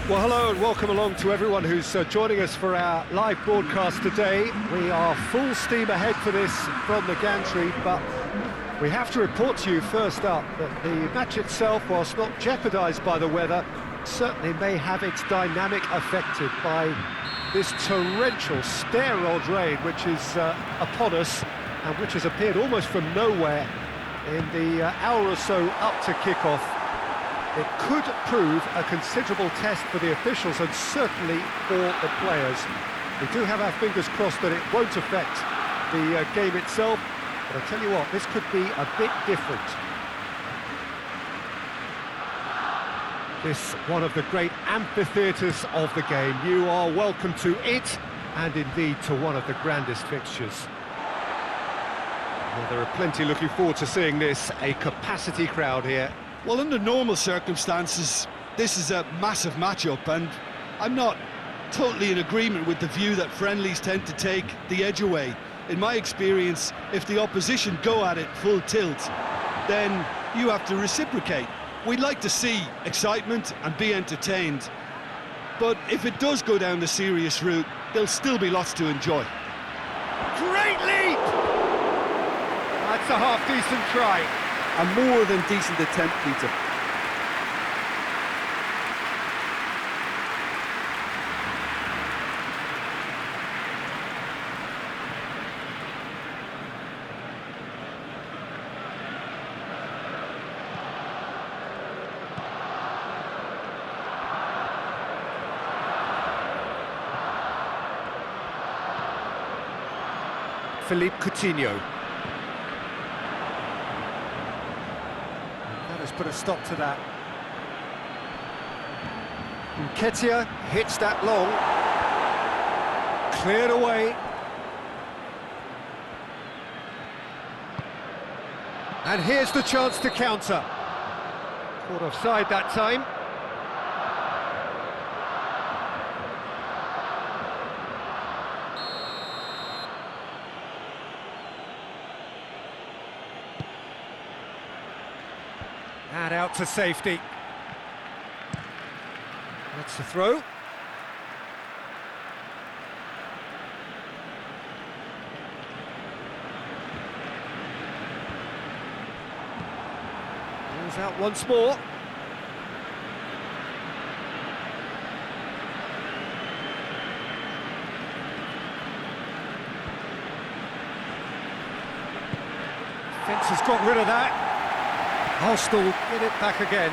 Well, hello and welcome along to everyone who's joining us for our live broadcast today. We are full steam ahead for this from the gantry, but we have to report to you first up that the match itself, whilst not jeopardised by the weather, certainly may have its dynamic affected by this torrential stair-rod rain which is upon us and which has appeared almost from nowhere in the hour or so up to kick-off. It could prove a considerable test for the officials and certainly for the players. We do have our fingers crossed that it won't affect the game itself, but I tell you what, this could be a bit different. This one of the great amphitheatres of the game. You are welcome to it, and indeed to one of the grandest fixtures. Well, there are plenty looking forward to seeing this, a capacity crowd here. Well, under normal circumstances, this is a massive matchup, and I'm not totally in agreement with the view that friendlies tend to take the edge away. In my experience, if the opposition go at it full tilt, then you have to reciprocate. We'd like to see excitement and be entertained, but if it does go down the serious route, there'll still be lots to enjoy. Great leap! That's a half-decent try. A more than decent attempt, Peter. Philippe Coutinho. Has put a stop to that. Nketiah hits that long. Cleared away. And here's the chance to counter. Caught offside that time. And out to safety. That's the throw. Ball's out once more. Defence has got rid of that. Arsenal get it back again.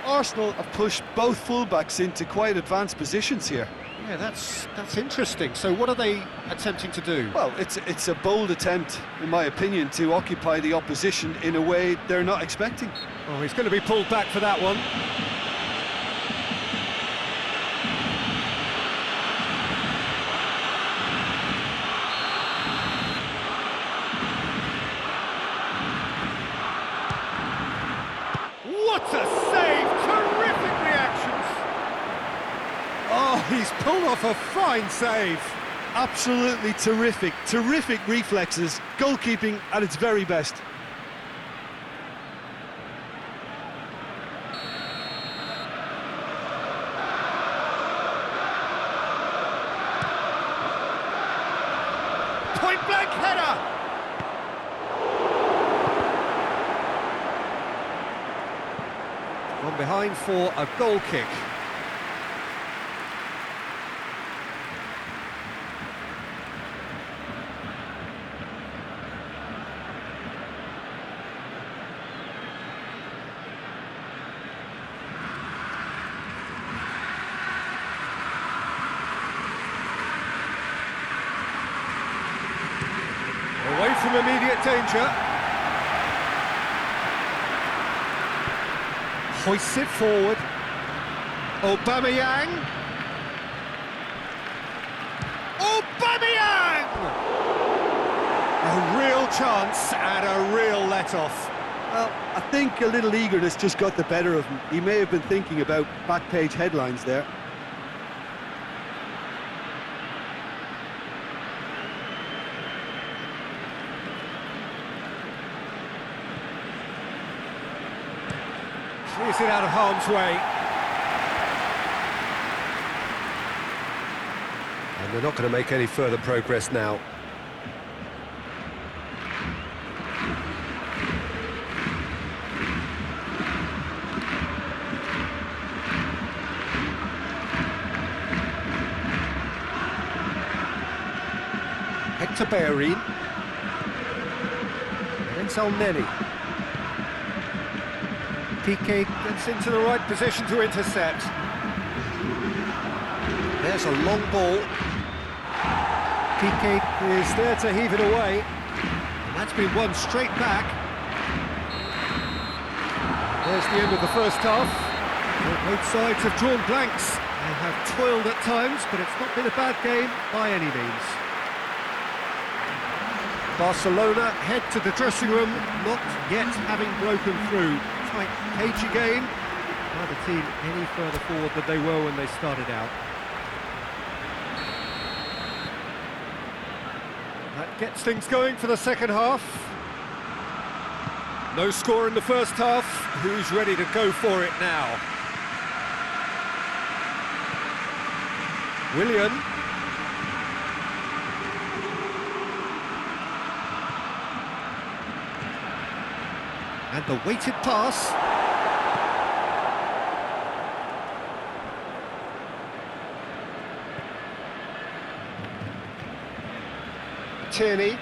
Arsenal have pushed both fullbacks into quite advanced positions here. Yeah, that's interesting. So what are they attempting to do? Well, it's a bold attempt, in my opinion, to occupy the opposition in a way they're not expecting. Oh, he's going to be pulled back for that one. What a save! Terrific reactions! Oh, he's pulled off a fine save. Absolutely terrific, terrific reflexes, goalkeeping at its very best. Point-blank header! One behind for a goal kick. Away from immediate danger. Hoists it forward. Aubameyang. Aubameyang! A real chance and a real let-off. Well, I think a little eagerness just got the better of him. He may have been thinking about back-page headlines there. Clears it out of harm's way. And they're not going to make any further progress now. Hector Bellerin. And it's Elneny. Piqué gets into the right position to intercept. There's a long ball. Piqué is there to heave it away. And that's been won straight back. There's the end of the first half. Both sides have drawn blanks and have toiled at times, but it's not been a bad game by any means. Barcelona head to the dressing room, not yet having broken through. Tight, cagey game. Neither team any further forward than they were when they started out. That gets things going for the second half. No score in the first half. Who's ready to go for it now? Willian. And the weighted pass. Tierney.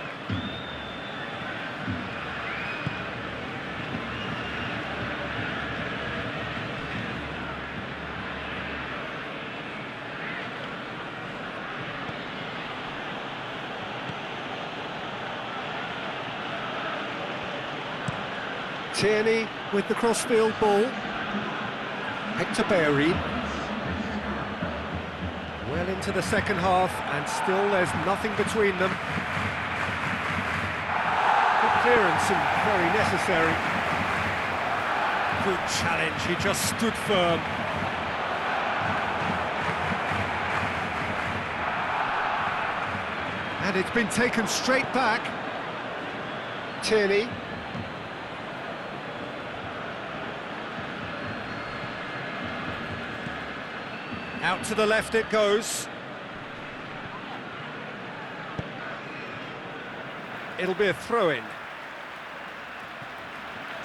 Tierney with the crossfield ball. Hector Bellerin. Well into the second half, and still there's nothing between them. Good clearance and very necessary. Good challenge, he just stood firm. And it's been taken straight back. Tierney. Out to the left it goes. It'll be a throw-in.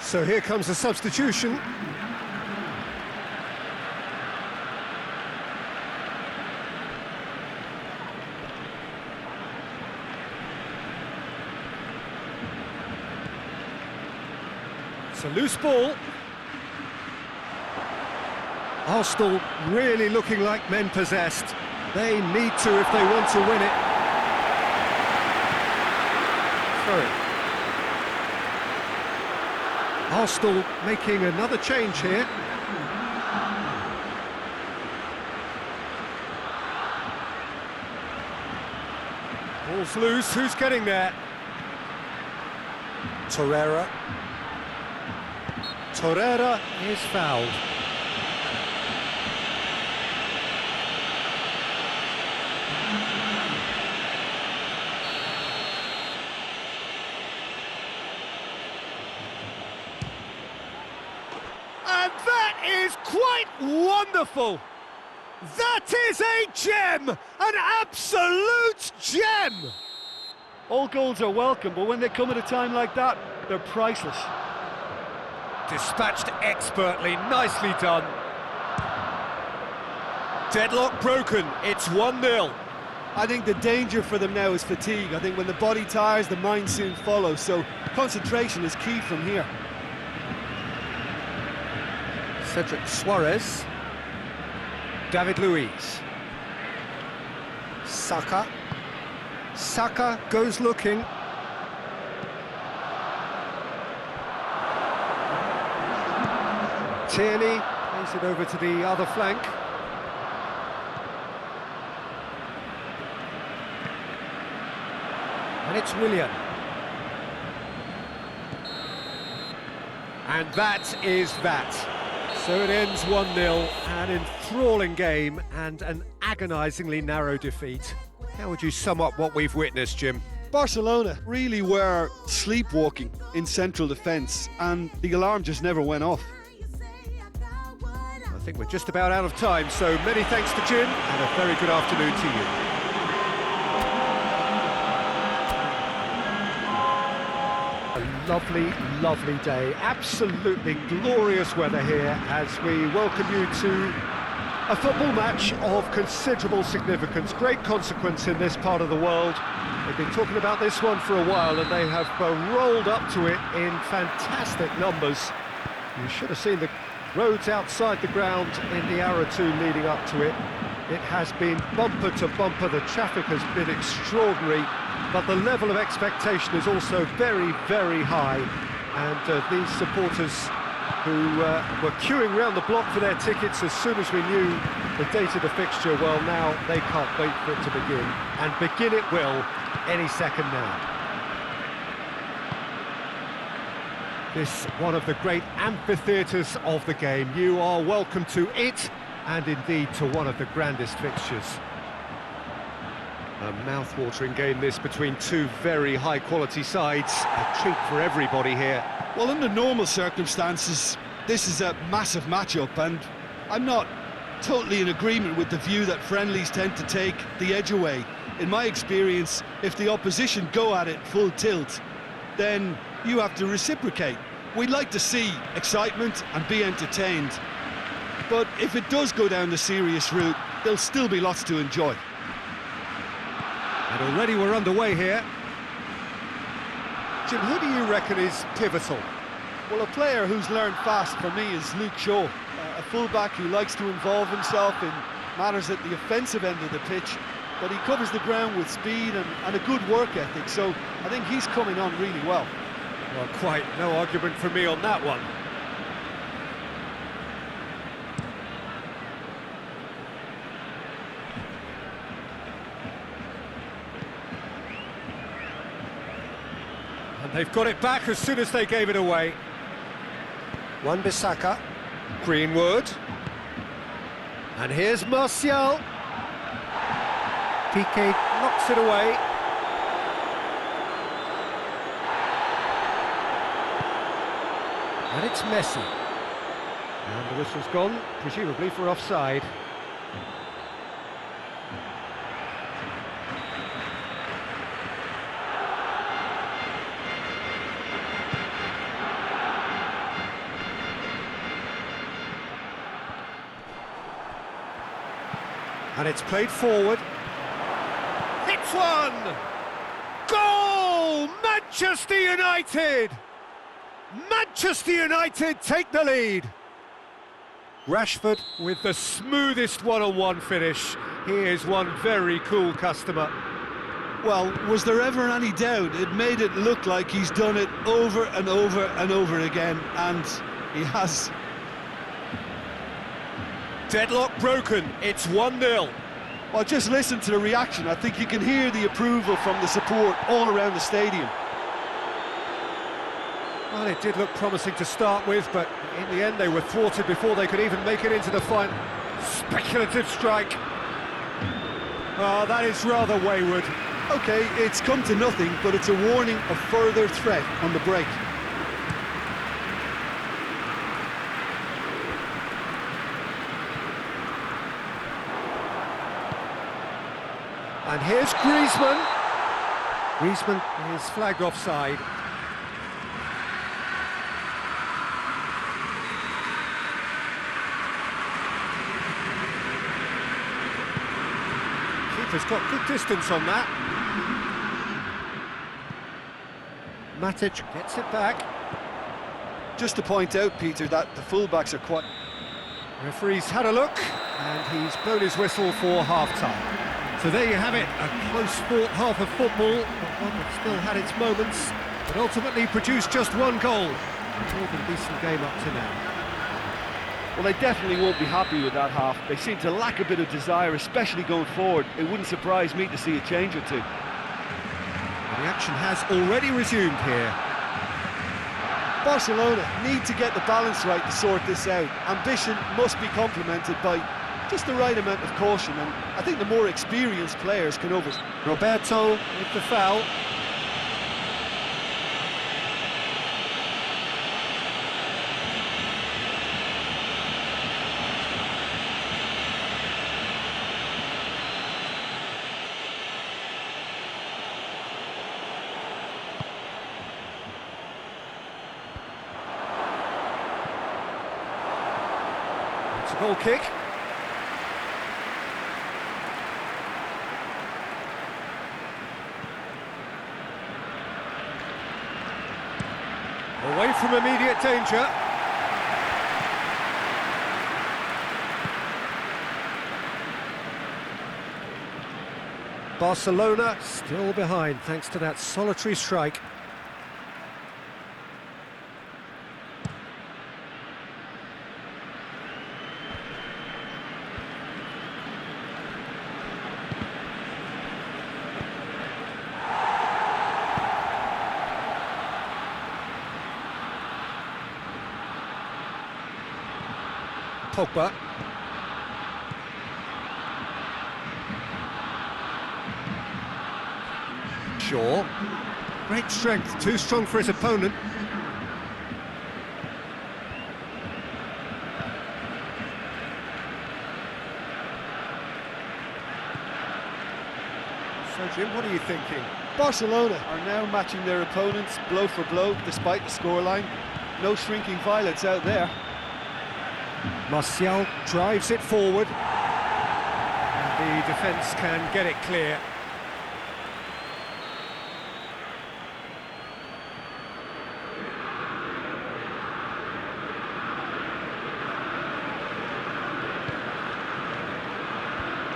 So here comes a substitution. It's a loose ball. Arsenal really looking like men possessed. They need to if they want to win it. Throw it. Arsenal making another change here. Ball's loose, who's getting there? Torreira. Torreira is fouled. And that is quite wonderful! That is a gem! An absolute gem! All goals are welcome, but when they come at a time like that, they're priceless. Dispatched expertly, nicely done. Deadlock broken, it's 1-0. I think the danger for them now is fatigue. I think when the body tires, the mind soon follows, so concentration is key from here. Cedric Suarez. David Luiz. Saka. Saka goes looking. Tierney plays it over to the other flank. And it's Willian. And that is that. So it ends 1-0, an enthralling game and an agonisingly narrow defeat. How would you sum up what we've witnessed, Jim? Barcelona really were sleepwalking in central defence, and the alarm just never went off. I think we're just about out of time, so many thanks to Jim, and a very good afternoon to you. A lovely, lovely day, absolutely glorious weather here as we welcome you to a football match of considerable significance, great consequence in this part of the world. They've been talking about this one for a while and they have rolled up to it in fantastic numbers. You should have seen the roads outside the ground in the hour or two leading up to it. It has been bumper to bumper, the traffic has been extraordinary, but the level of expectation is also very, very high. And these supporters who were queuing around the block for their tickets as soon as we knew the date of the fixture, well, now they can't wait for it to begin. And begin it will any second now. This one of the great amphitheatres of the game. You are welcome to it, and indeed to one of the grandest fixtures. A mouth-watering game this between two very high-quality sides. A treat for everybody here. Well, under normal circumstances, this is a massive matchup, and I'm not totally in agreement with the view that friendlies tend to take the edge away. In my experience, if the opposition go at it full tilt, then you have to reciprocate. We'd like to see excitement and be entertained, but if it does go down the serious route, there'll still be lots to enjoy. And already we're underway here. Jim, who do you reckon is pivotal? Well, a player who's learned fast for me is Luke Shaw, a fullback who likes to involve himself in matters at the offensive end of the pitch, but he covers the ground with speed and a good work ethic, so I think he's coming on really well. Well, quite no argument from me on that one. And they've got it back as soon as they gave it away. Wan-Bissaka, Greenwood, and here's Martial. Piqué knocks it away. And it's Messi. And the whistle's gone, presumably for offside. And it's played forward. It's one! Goal! Manchester United! Manchester United take the lead. Rashford with the smoothest one-on-one finish. He is one very cool customer. Well, was there ever any doubt? It made it look like he's done it over and over and over again, and he has. Deadlock broken, it's 1-0. Well, just listen to the reaction. I think you can hear the approval from the support all around the stadium. Well, it did look promising to start with, but in the end they were thwarted before they could even make it into the final. Speculative strike. Oh, that is rather wayward. OK, it's come to nothing, but it's a warning of further threat on the break. And here's Griezmann. Griezmann is flagged offside. Keeper's got good distance on that. Matic gets it back. Just to point out, Peter, that the fullbacks are quite... Referee's had a look, and he's blown his whistle for half-time. So there you have it, a close-fought half of football, but one that still had its moments, but ultimately produced just one goal. More than a decent game up to now. Well, they definitely won't be happy with that half. They seem to lack a bit of desire, especially going forward. It wouldn't surprise me to see a change or two. The action has already resumed here. Barcelona need to get the balance right to sort this out. Ambition must be complemented by just the right amount of caution, and I think the more experienced players can over... Roberto with the foul. a goal kick. Away from immediate danger. Barcelona still behind thanks to that solitary strike. Pogba. Shaw. Great strength, too strong for his opponent. So Jim, what are you thinking? Barcelona are now matching their opponents blow for blow despite the scoreline. No shrinking violets out there. Martial drives it forward. And the defence can get it clear.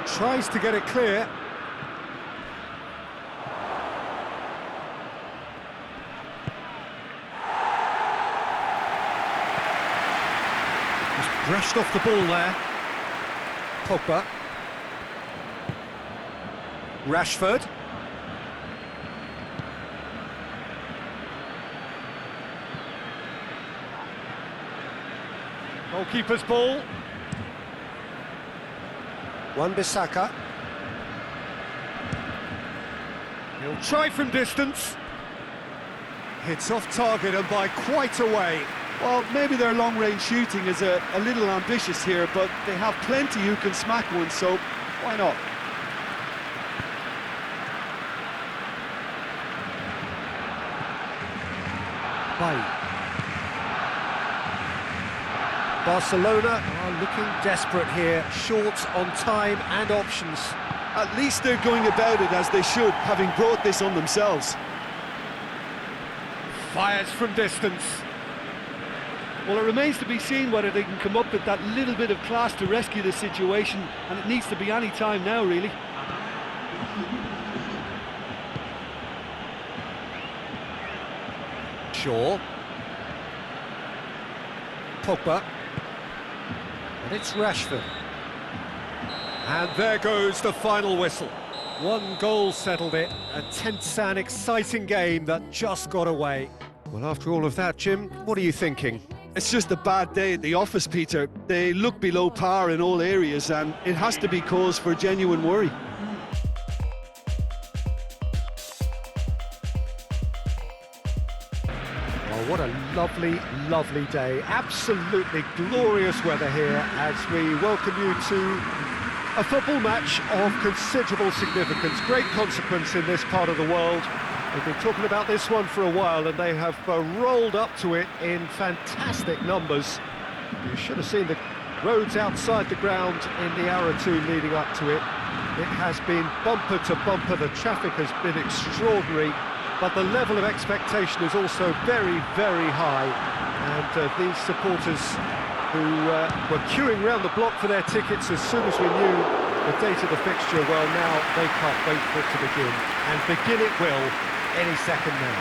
Tries to get it clear. Just brushed off the ball there. Pogba. Rashford. Goalkeeper's ball. Wan-Bissaka. He'll try from distance. Hits off target and by quite a way. Well, maybe their long-range shooting is a little ambitious here, but they have plenty who can smack one, so why not? Bye. Barcelona are looking desperate here, short on time and options. At least they're going about it as they should, having brought this on themselves. Fires from distance. Well, it remains to be seen whether they can come up with that little bit of class to rescue the situation, and it needs to be any time now, really. Shaw. Pogba. And it's Rashford. And there goes the final whistle. One goal settled it. A tense and exciting game that just got away. Well, after all of that, Jim, what are you thinking? It's just a bad day at the office, Peter. They look below par in all areas, and it has to be cause for genuine worry. What a lovely, lovely day. Absolutely glorious weather here as we welcome you to a football match of considerable significance, great consequence in this part of the world. We've been talking about this one for a while and they have rolled up to it in fantastic numbers. You should have seen the roads outside the ground in the hour or two leading up to it. It has been bumper to bumper, the traffic has been extraordinary. But the level of expectation is also very, very high. And these supporters who were queuing around the block for their tickets as soon as we knew the date of the fixture, well, now they can't wait for it to begin. And begin it will any second now.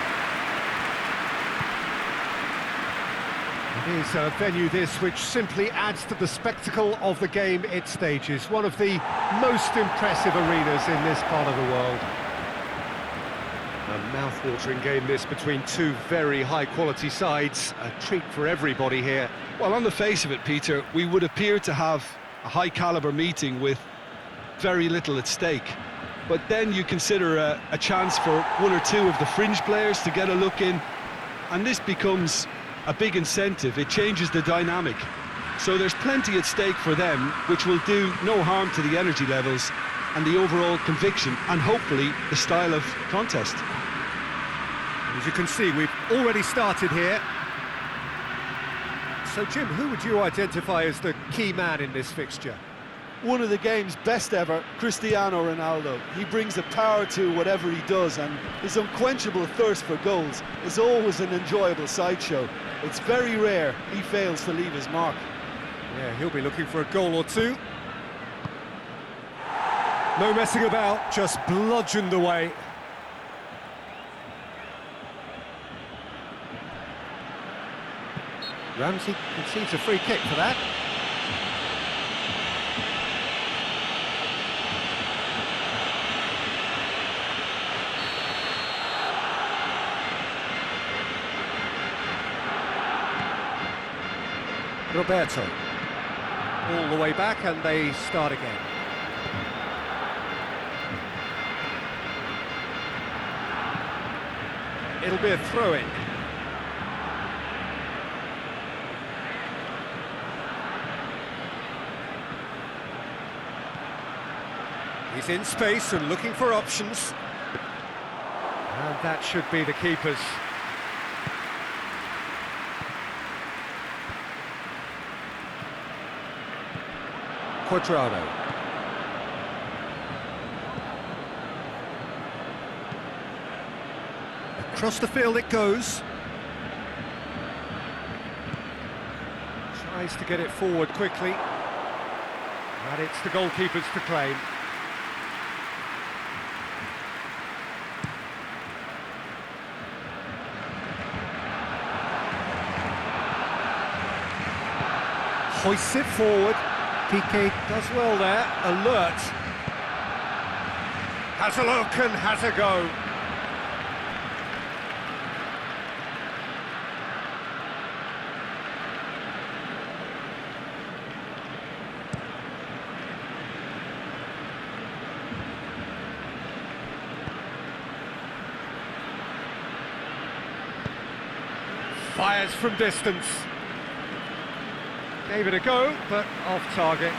It is a venue this which simply adds to the spectacle of the game it stages. One of the most impressive arenas in this part of the world. A mouth-watering game this between two very high-quality sides. A treat for everybody here. Well, on the face of it, Peter, we would appear to have a high-caliber meeting with very little at stake. But then you consider a chance for one or two of the fringe players to get a look in, and this becomes a big incentive. It changes the dynamic. So there's plenty at stake for them, which will do no harm to the energy levels and the overall conviction, and hopefully the style of contest. As you can see, we've already started here. So, Jim, who would you identify as the key man in this fixture? One of the game's best ever, Cristiano Ronaldo. He brings a power to whatever he does, and his unquenchable thirst for goals is always an enjoyable sideshow. It's very rare he fails to leave his mark. Yeah, he'll be looking for a goal or two. No messing about, just bludgeoned away. Ramsey concedes a free kick for that. Roberto. All the way back and they start again. It'll be a throw-in. He's in space and looking for options. And that should be the keeper's. Quadrado. Across the field it goes. Tries to get it forward quickly. And it's the goalkeeper's to claim. Hoists it forward. Piqué does well there, alert. Has a look and has a go. Fires from distance. Gave it a go, but off target.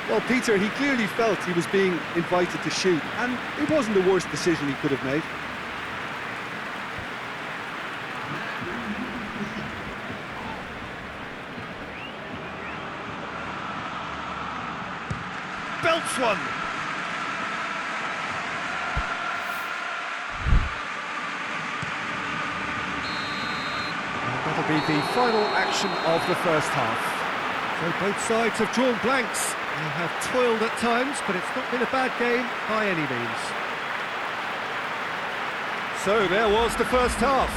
Well, Peter, he clearly felt he was being invited to shoot, and it wasn't the worst decision he could have made. Belts one. And that'll be the final action of the first half. So both sides have drawn blanks. They have toiled at times, but it's not been a bad game by any means. So there was the first half.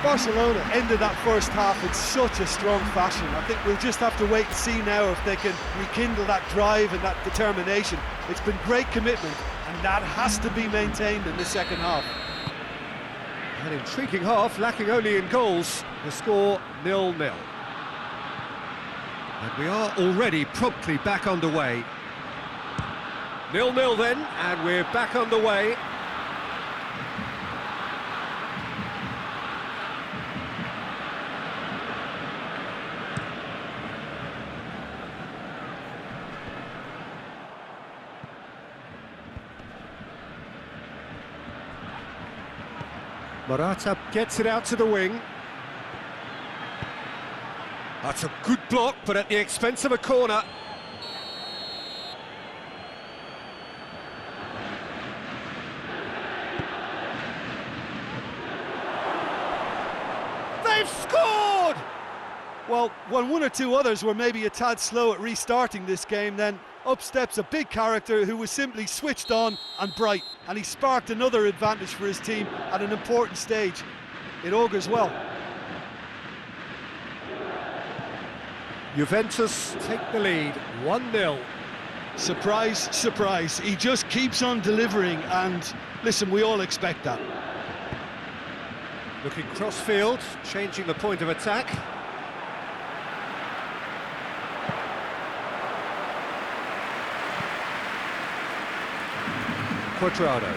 Barcelona ended that first half in such a strong fashion. I think we'll just have to wait and see now if they can rekindle that drive and that determination. It's been great commitment, and that has to be maintained in the second half. An intriguing half, lacking only in goals. The score 0-0. And we are already promptly back underway. 0-0 then, and we're back underway. Morata gets it out to the wing. That's a good block, but at the expense of a corner. They've scored! Well, when one or two others were maybe a tad slow at restarting this game, then up steps a big character who was simply switched on and bright, and he sparked another advantage for his team at an important stage. It augurs well. Juventus take the lead, 1-0. Surprise, surprise. He just keeps on delivering, and listen, we all expect that. Looking cross-field, changing the point of attack. Quadrado.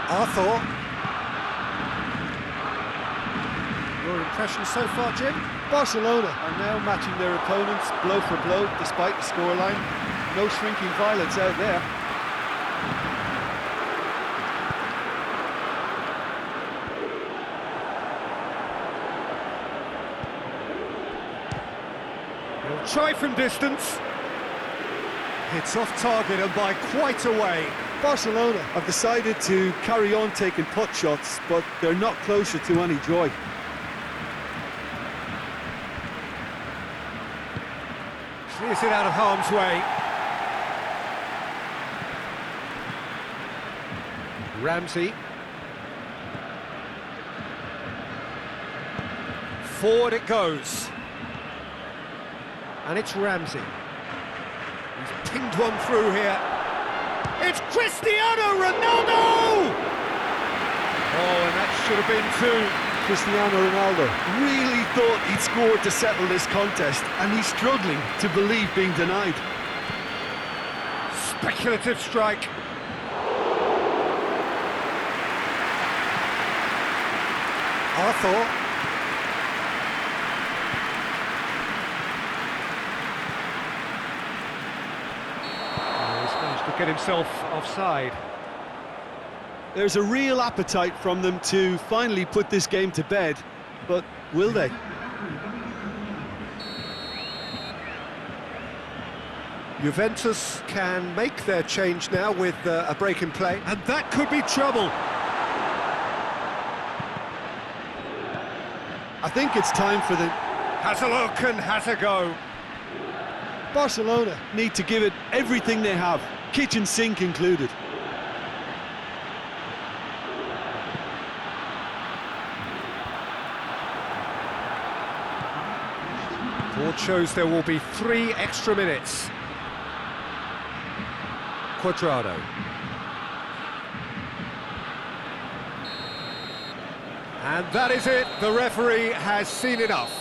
Arthur. Your impression so far, Jim? Barcelona are now matching their opponents blow for blow despite the scoreline. No shrinking violence out there. Try from distance. It's off target and by quite a way. Barcelona have decided to carry on taking pot shots, but they're not closer to any joy. Clears it out of harm's way. Ramsey. Forward it goes. And it's Ramsey. He's pinged one through here. It's Cristiano Ronaldo! Oh, and that should have been two. Cristiano Ronaldo really thought he'd scored to settle this contest, and he's struggling to believe being denied. Speculative strike. Arthur. He's managed to get himself offside. There's a real appetite from them to finally put this game to bed, but will they? Juventus can make their change now with a break in play, and that could be trouble. I think it's time for the... Has a look and has a go. Barcelona need to give it everything they have, kitchen sink included. Board shows there will be 3 extra minutes. Cuadrado. And that is it. The referee has seen enough.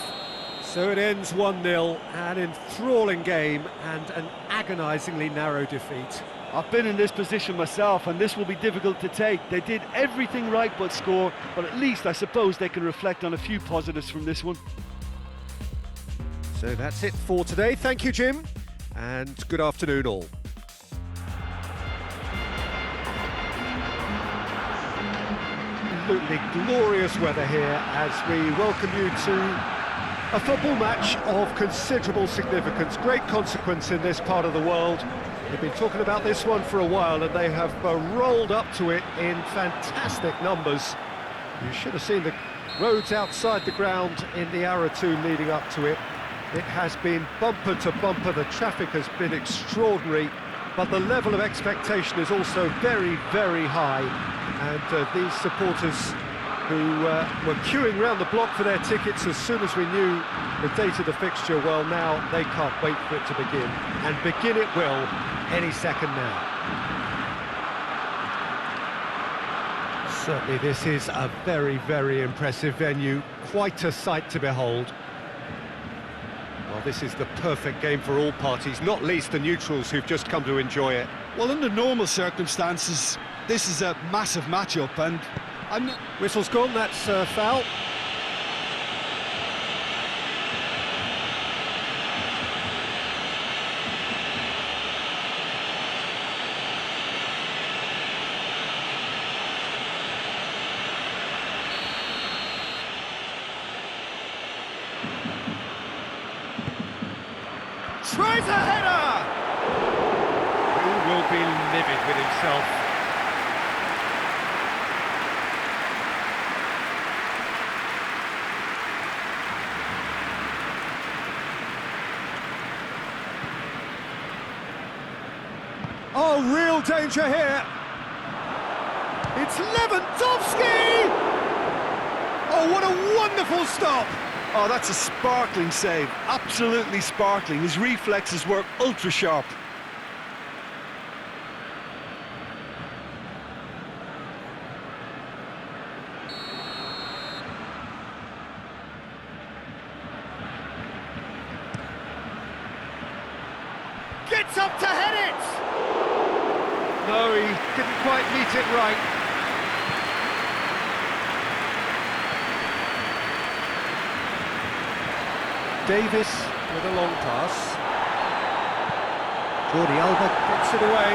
So it ends 1-0, an enthralling game and an agonisingly narrow defeat. I've been in this position myself, and this will be difficult to take. They did everything right but score, but at least I suppose they can reflect on a few positives from this one. So that's it for today. Thank you, Jim, and good afternoon all. Absolutely glorious weather here as we welcome you to a football match of considerable significance, great consequence in this part of the world. They've been talking about this one for a while and they have rolled up to it in fantastic numbers. You should have seen the roads outside the ground in the hour or two leading up to it. It has been bumper to bumper, the traffic has been extraordinary, but the level of expectation is also very, very high. And these supporters who were queuing round the block for their tickets as soon as we knew the date of the fixture, well, now they can't wait for it to begin. And begin it will any second now. Certainly this is a very, very impressive venue, quite a sight to behold. Well, this is the perfect game for all parties, not least the neutrals who've just come to enjoy it. Well, under normal circumstances, this is a massive matchup, and I'm not... Whistle's gone, that's foul. Tries a header! He will be livid with himself. Oh, real danger here. It's Lewandowski! Oh, what a wonderful stop! Oh, that's a sparkling save, absolutely sparkling. His reflexes were ultra sharp. Gets up to head it! No, he didn't quite meet it right. Davis with a long pass. Jordi Alba gets it away.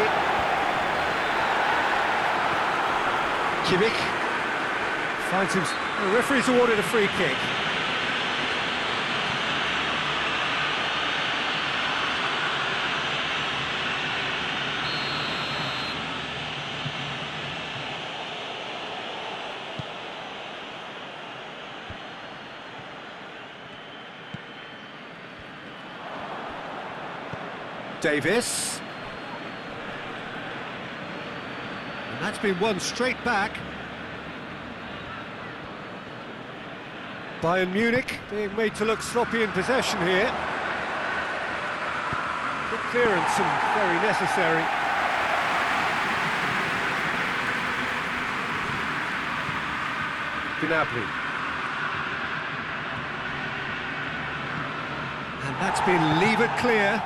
Kimmich finds him. The referee's awarded a free kick. Davis. And that's been won straight back. Bayern Munich being made to look sloppy in possession here. Good clearance and very necessary. Gnabry. And that's been levered clear.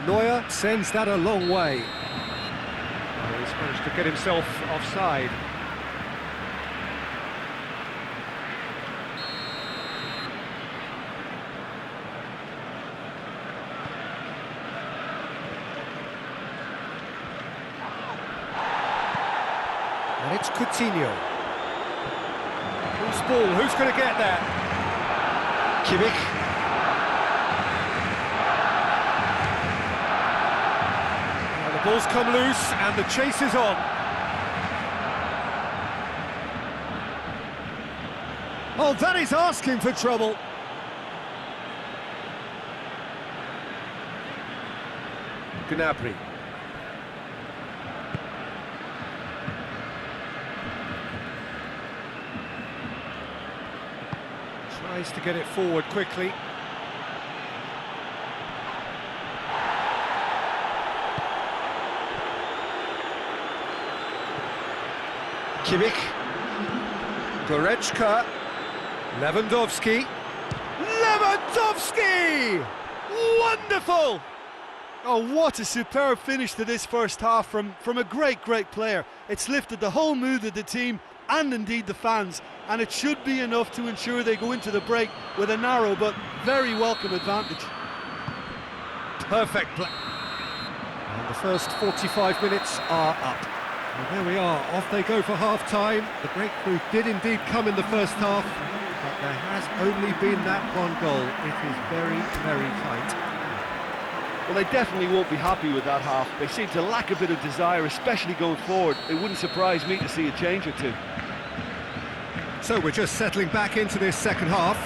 Neuer sends that a long way. Oh, he's managed to get himself offside. And it's Coutinho. Who's ball? Who's going to get that? Kimmich. The ball's come loose and the chase is on. Oh, that is asking for trouble. Gnabry. Tries to get it forward quickly. Kimmich. Goretzka. Lewandowski. Lewandowski! Wonderful! Oh, what a superb finish to this first half from a great player. It's lifted the whole mood of the team and indeed the fans, and it should be enough to ensure they go into the break with a narrow but very welcome advantage. Perfect play. And the first 45 minutes are up. And there we are, off they go for half-time. The breakthrough did indeed come in the first half, but there has only been that one goal. It is very tight. Well, they definitely won't be happy with that half. They seem to lack a bit of desire, especially going forward. It wouldn't surprise me to see a change or two. So we're just settling back into this second half.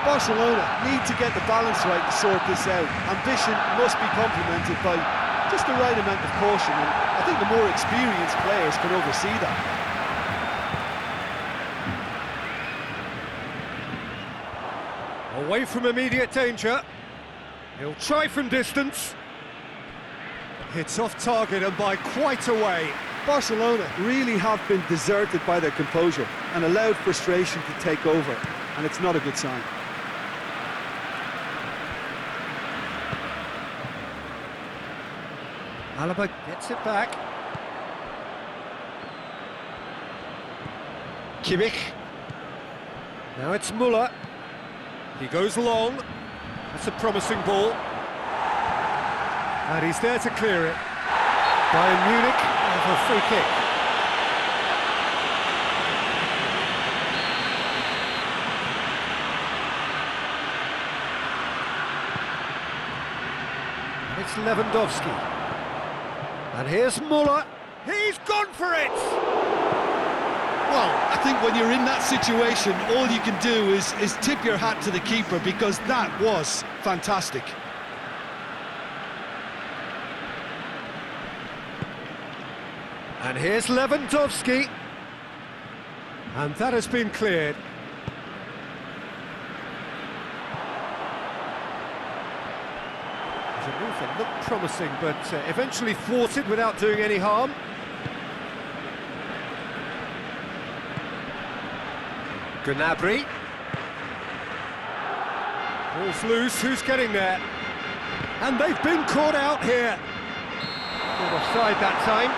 Barcelona need to get the balance right to sort this out. Ambition must be complemented by just the right amount of caution, and I think the more experienced players can oversee that. Away from immediate danger. He'll try from distance. Hits off target and by quite a way. Barcelona really have been deserted by their composure and allowed frustration to take over, and it's not a good sign. Alaba gets it back. Kimmich. Now it's Müller. He goes long. That's a promising ball. And he's there to clear it. Bayern Munich have a free kick. And it's Lewandowski. And here's Müller. He's gone for it! Well, I think when you're in that situation, all you can do is tip your hat to the keeper, because that was fantastic. And here's Lewandowski. And that has been cleared. There's a move that looked promising, but eventually thwarted without doing any harm. Gnabry. Ball's loose, who's getting there? And they've been caught out here. Not offside that time.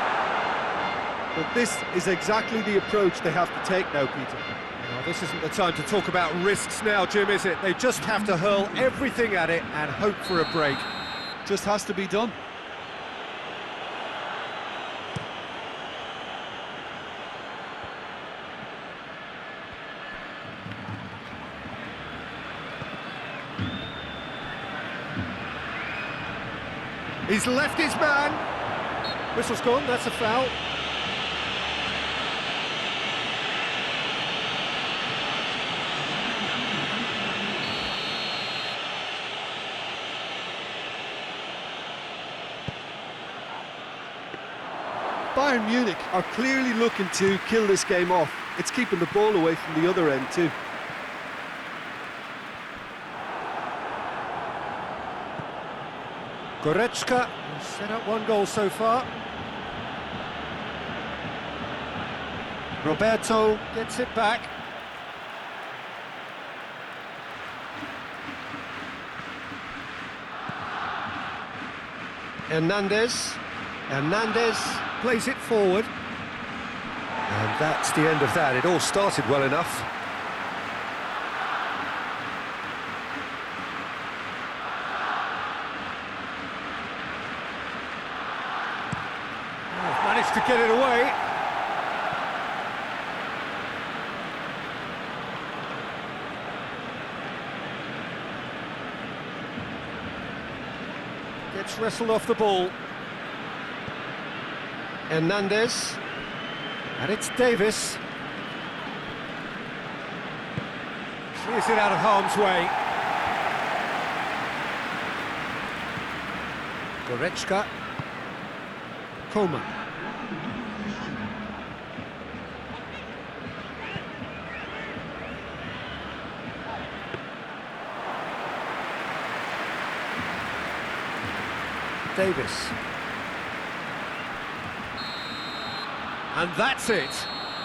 But this is exactly the approach they have to take now, Peter. Well, this isn't the time to talk about risks now, Jim, is it? They just have to hurl everything at it and hope for a break. Just has to be done. He's left his man. Whistle's gone, that's a foul. Bayern Munich are clearly looking to kill this game off. It's keeping the ball away from the other end too. Goretzka has set up one goal so far. Roberto gets it back. Hernandez plays it forward. And that's the end of that. It all started well enough. Oh, managed to get it away. Gets wrestled off the ball. Hernandez. And it's Davis. Clears it out of harm's way. Goretzka. Coman. Davis. And that's it.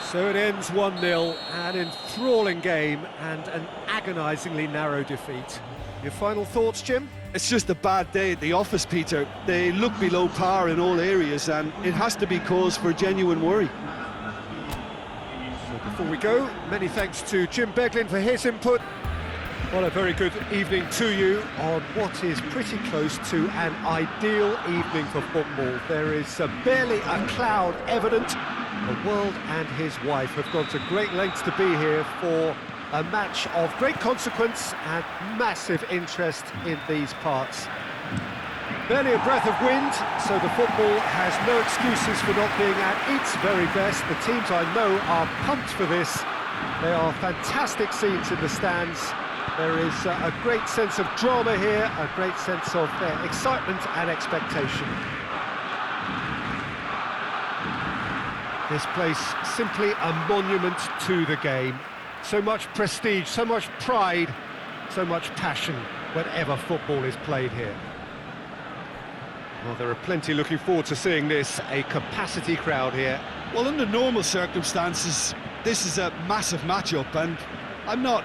So it ends 1-0, an enthralling game and an agonisingly narrow defeat. Your final thoughts, Jim? It's just a bad day at the office, Peter. They look below par in all areas, and it has to be cause for genuine worry. So before we go, many thanks to Jim Beglin for his input. Well, a very good evening to you on what is pretty close to an ideal evening for football. There is barely a cloud evident. The world and his wife have gone to great lengths to be here for a match of great consequence and massive interest in these parts. Barely a breath of wind, so the football has no excuses for not being at its very best. The teams I know are pumped for this. There are fantastic scenes in the stands. There is a great sense of drama here, a great sense of excitement and expectation. This place simply a monument to the game. So much prestige, so much pride, so much passion whenever football is played here. Well, there are plenty looking forward to seeing this, a capacity crowd here. Well, under normal circumstances, this is a massive matchup, and I'm not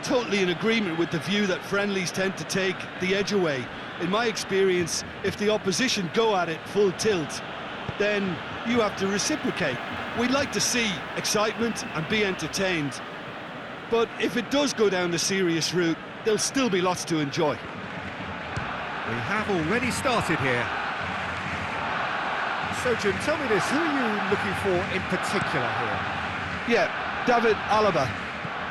totally in agreement with the view that friendlies tend to take the edge away. In my experience, if the opposition go at it full tilt, then you have to reciprocate. We'd like to see excitement and be entertained, but if it does go down the serious route, there'll still be lots to enjoy. We have already started here. So, Jim, tell me this, who are you looking for in particular here? Yeah, David Alaba,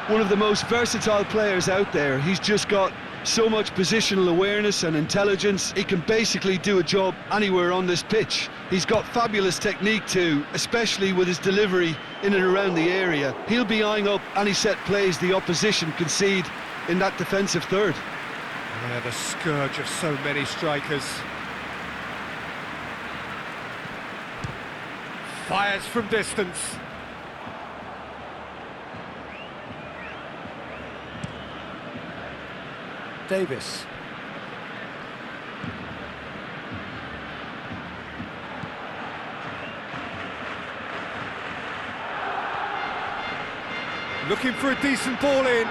one of the most versatile players out there. He's just got so much positional awareness and intelligence. He can basically do a job anywhere on this pitch. He's got fabulous technique too, especially with his delivery in and around the area. He'll be eyeing up any set plays the opposition concede in that defensive third. Yeah, the scourge of so many strikers. Fires from distance. Davis. Looking for a decent ball in.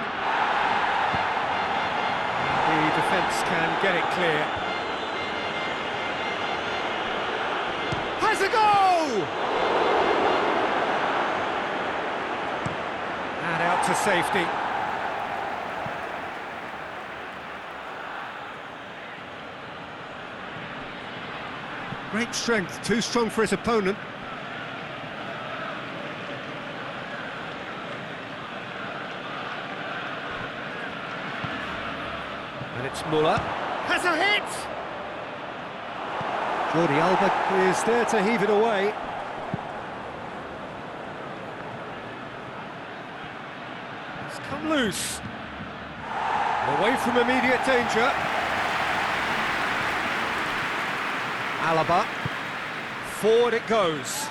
The defence can get it clear. Has a goal! And out to safety. Great strength, too strong for his opponent. And it's Muller. Has a hit! Jordi Alba is there to heave it away. It's come loose. Away from immediate danger. Alaba, forward it goes.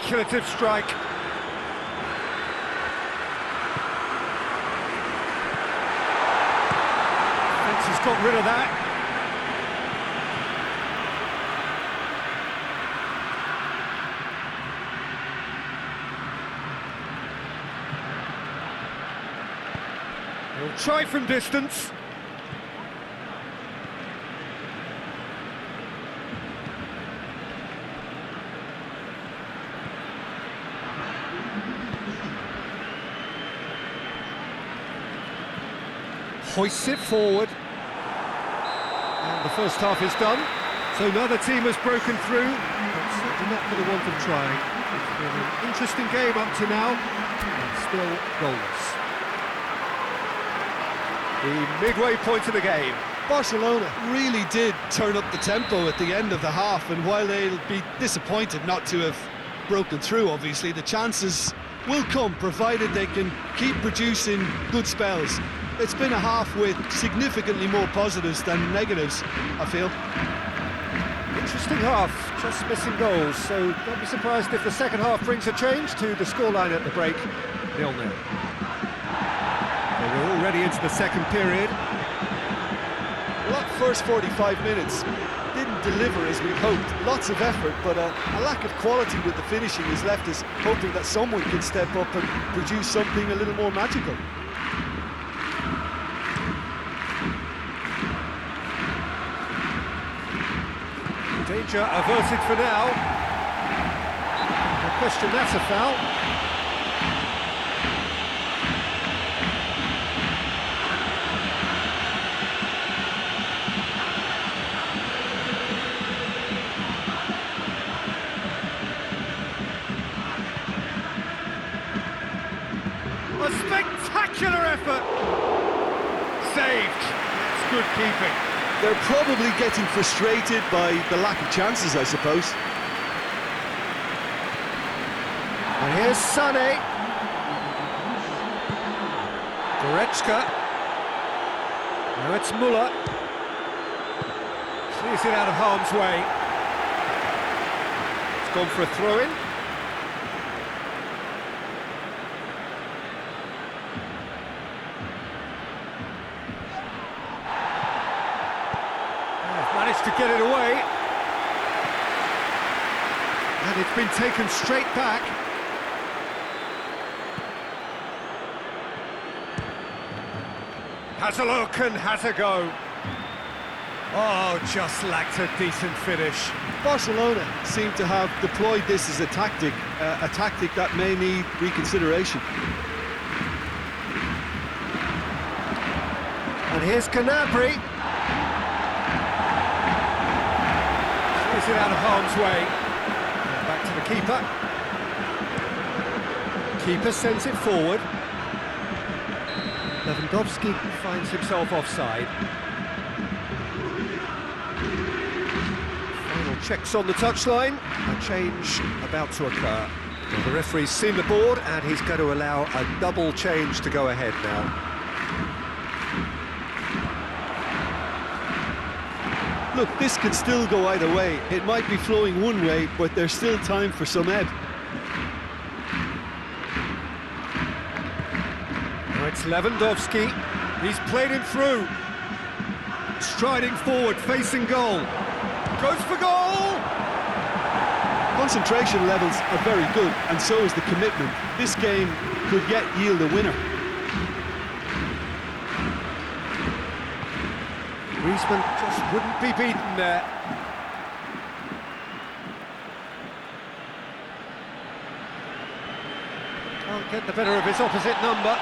Speculative strike. Fence has got rid of that. He'll try from distance. Hoists it forward. And the first half is done. So neither team has broken through, but certainly not for the want of trying. It's been an interesting game up to now, and still goalless. The midway point of the game. Barcelona really did turn up the tempo at the end of the half, and while they'll be disappointed not to have broken through, obviously, the chances will come, provided they can keep producing good spells. It's been a half with significantly more positives than negatives, I feel. Interesting half, just missing goals, so don't be surprised if the second half brings a change to the scoreline at the break, 0-0. We're already into the second period. Well, that first 45 minutes didn't deliver as we hoped. Lots of effort, but a lack of quality with the finishing has left us hoping that someone can step up and produce something a little more magical. Danger averted for now. No question that's a foul. A spectacular effort! Saved. It's good keeping. They're probably getting frustrated by the lack of chances, I suppose. And here's Sané. Goretzka. Now it's Müller. Clears it out of harm's way. It's gone for a throw-in. Managed to get it away, and it's been taken straight back. Has a look and has a go. Oh, just lacked a decent finish. Barcelona seem to have deployed this as a tactic that may need reconsideration. And here's Gnabry. Is it out of harm's way? Back to the keeper. Keeper sends it forward. Lewandowski finds himself offside. Final checks on the touchline. A change about to occur. Well, the referee's seen the board and he's going to allow a double change to go ahead now. Look, this could still go either way. It might be flowing one way, but there's still time for some ebb. Now it's Lewandowski. He's played him through. Striding forward, facing goal. Goes for goal! Concentration levels are very good, and so is the commitment. This game could yet yield a winner. Griezmann just wouldn't be beaten there. Can't get the better of his opposite number.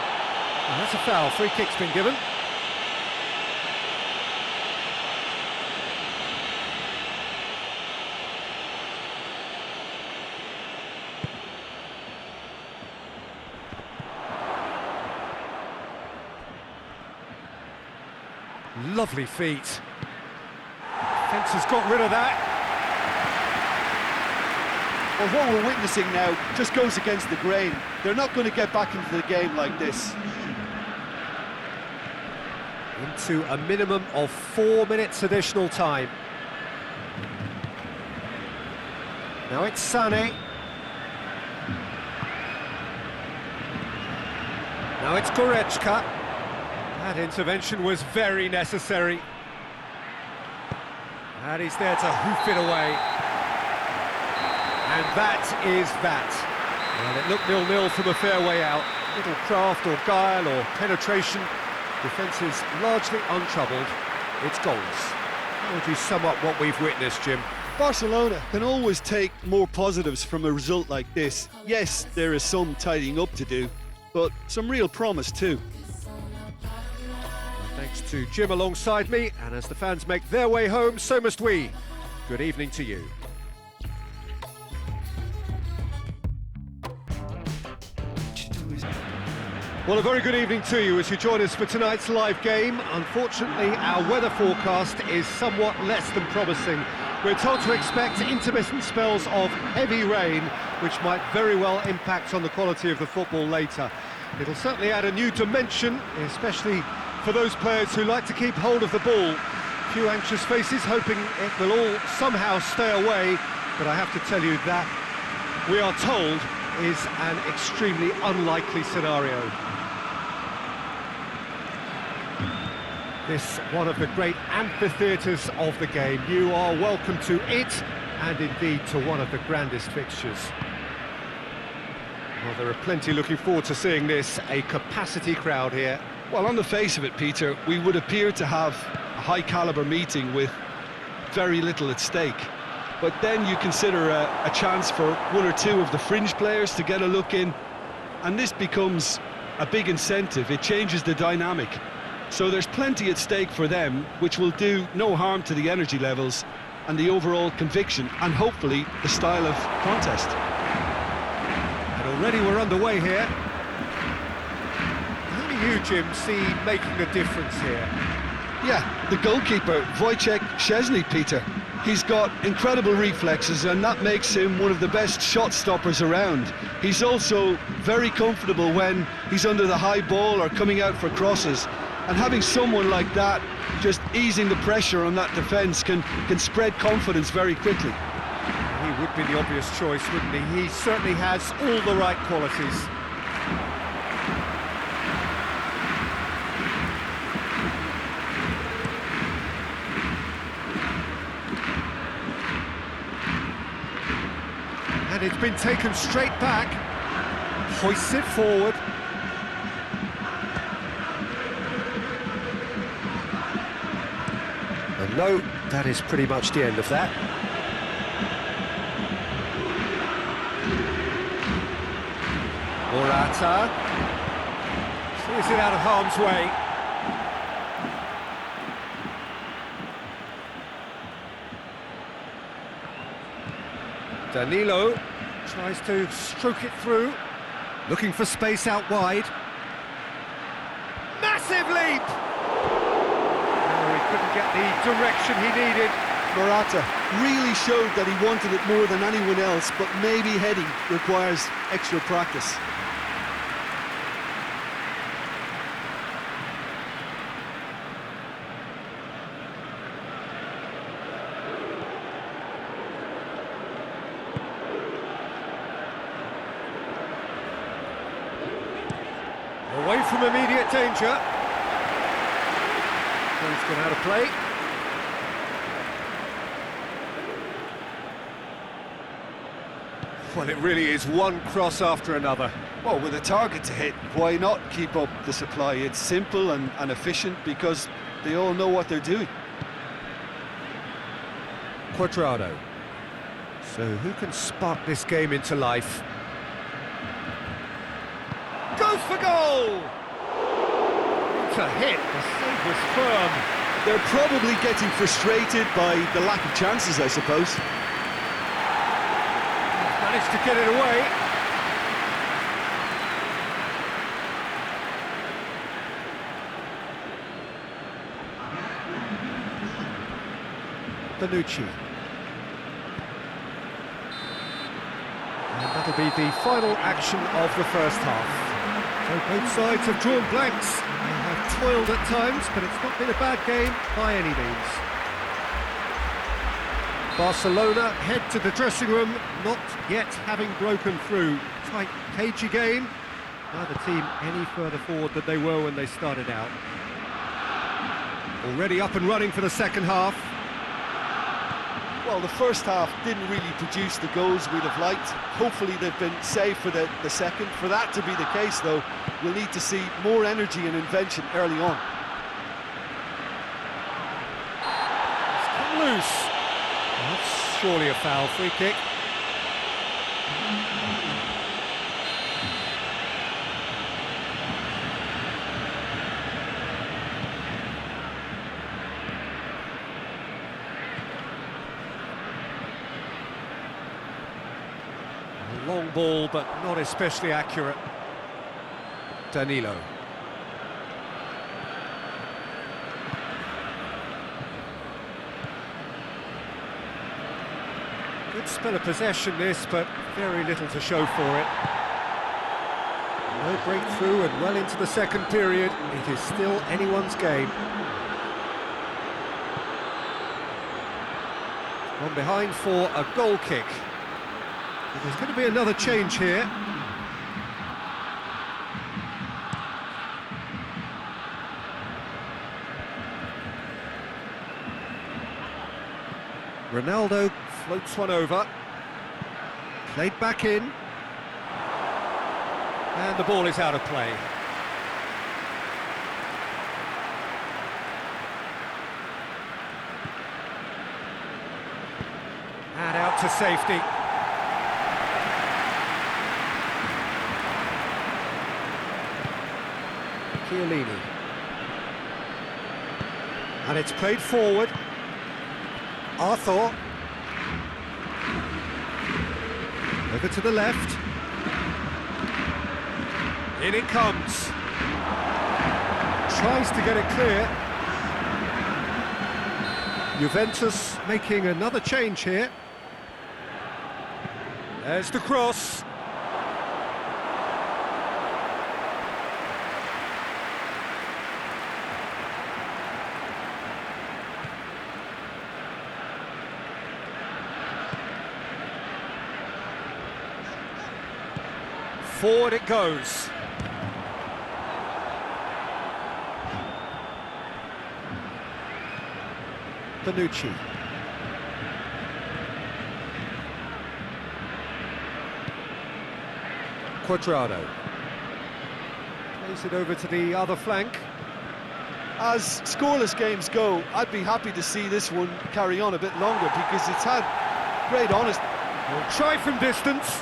And that's a foul. Free kick's been given. Lovely feet. Fence has got rid of that. Well, what we're witnessing now just goes against the grain. They're not going to get back into the game like this. Into a minimum of 4 minutes additional time. Now it's Sané. Now it's Goretzka. That intervention was very necessary. And he's there to hoof it away. And that is that. Well, it looked 0-0 from a fair way out. Little craft or guile or penetration. Defence is largely untroubled. It's goals. How would you sum up what we've witnessed, Jim? Barcelona can always take more positives from a result like this. Yes, there is some tidying up to do, but some real promise too. Thanks to Jim alongside me, and as the fans make their way home, so must we. Good evening to you. Well, a very good evening to you as you join us for tonight's live game. Unfortunately, our weather forecast is somewhat less than promising. We're told to expect intermittent spells of heavy rain, which might very well impact on the quality of the football later. It'll certainly add a new dimension, especially for those players who like to keep hold of the ball. A few anxious faces hoping it will all somehow stay away, but I have to tell you that we are told is an extremely unlikely scenario. This one of the great amphitheatres of the game. You are welcome to it, and indeed to one of the grandest fixtures. Well, there are plenty looking forward to seeing this, a capacity crowd here. Well, on the face of it, Peter, we would appear to have a high-caliber meeting with very little at stake. But then you consider a chance for one or two of the fringe players to get a look in, and this becomes a big incentive. It changes the dynamic. So there's plenty at stake for them, which will do no harm to the energy levels and the overall conviction, and hopefully the style of contest. And already we're underway here. Who do you, Jim, see making the difference here? Yeah, the goalkeeper, Wojciech Szczesny, Peter. He's got incredible reflexes, and that makes him one of the best shot stoppers around. He's also very comfortable when he's under the high ball or coming out for crosses. And having someone like that just easing the pressure on that defence can spread confidence very quickly. He would be the obvious choice, wouldn't he? He certainly has all the right qualities. And it's been taken straight back. Hoists it forward. And no, that is pretty much the end of that. Morata sees it out of harm's way. Danilo tries to stroke it through, looking for space out wide. Massive leap! Oh, he couldn't get the direction he needed. Morata really showed that he wanted it more than anyone else, but maybe heading requires extra practice. Away from immediate danger. He's gone out of play. Well, it really is one cross after another. Well, with a target to hit, why not keep up the supply? It's simple and efficient because they all know what they're doing. Quadrado. So who can spark this game into life? Goes for goal! To hit, the save was firm. They're probably getting frustrated by the lack of chances, I suppose. Managed to get it away. Bonucci. And that'll be the final action of the first half. So both sides have drawn blanks. They have toiled at times, but it's not been a bad game by any means. Barcelona head to the dressing room, not yet having broken through. Tight, cagey game, neither team any further forward than they were when they started out. Already up and running for the second half. Well, the first half didn't really produce the goals we'd have liked. Hopefully they've been saved for the second. For that to be the case, though, we'll need to see more energy and invention early on. It's come loose. That's surely a foul. Free kick. Long ball, but not especially accurate. Danilo. Good spell of possession this, but very little to show for it. No breakthrough and well into the second period. It is still anyone's game. One behind for a goal kick. There's going to be another change here. Ronaldo floats one over. Played back in. And the ball is out of play. And out to safety. Chiellini. And it's played forward. Arthur. Over to the left. In it comes. Tries to get it clear. Juventus making another change here. There's the cross. Forward it goes. Bonucci. Quadrado. Plays it over to the other flank. As scoreless games go, I'd be happy to see this one carry on a bit longer because it's had great honesty. Try from distance.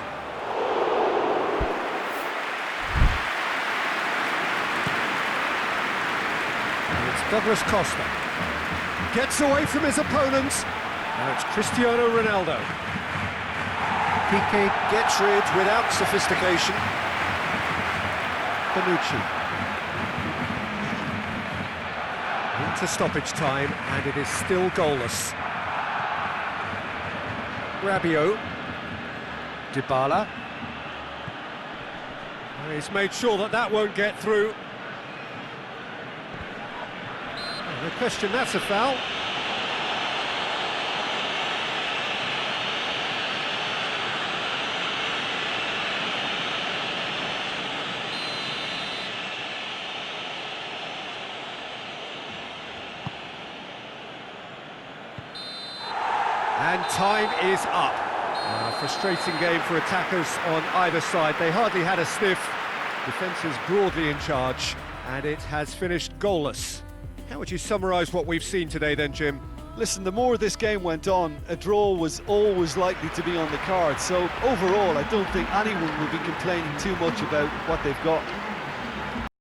Douglas Costa gets away from his opponents. Now it's Cristiano Ronaldo. Piqué gets rid without sophistication. Bonucci. Into stoppage time, and it is still goalless. Rabiot. Dybala. And he's made sure that won't get through. No question, that's a foul. And time is up. Frustrating game for attackers on either side. They hardly had a sniff. Defence is broadly in charge, and it has finished goalless. How would you summarise what we've seen today then, Jim? Listen, the more this game went on, a draw was always likely to be on the card. So overall, I don't think anyone will be complaining too much about what they've got.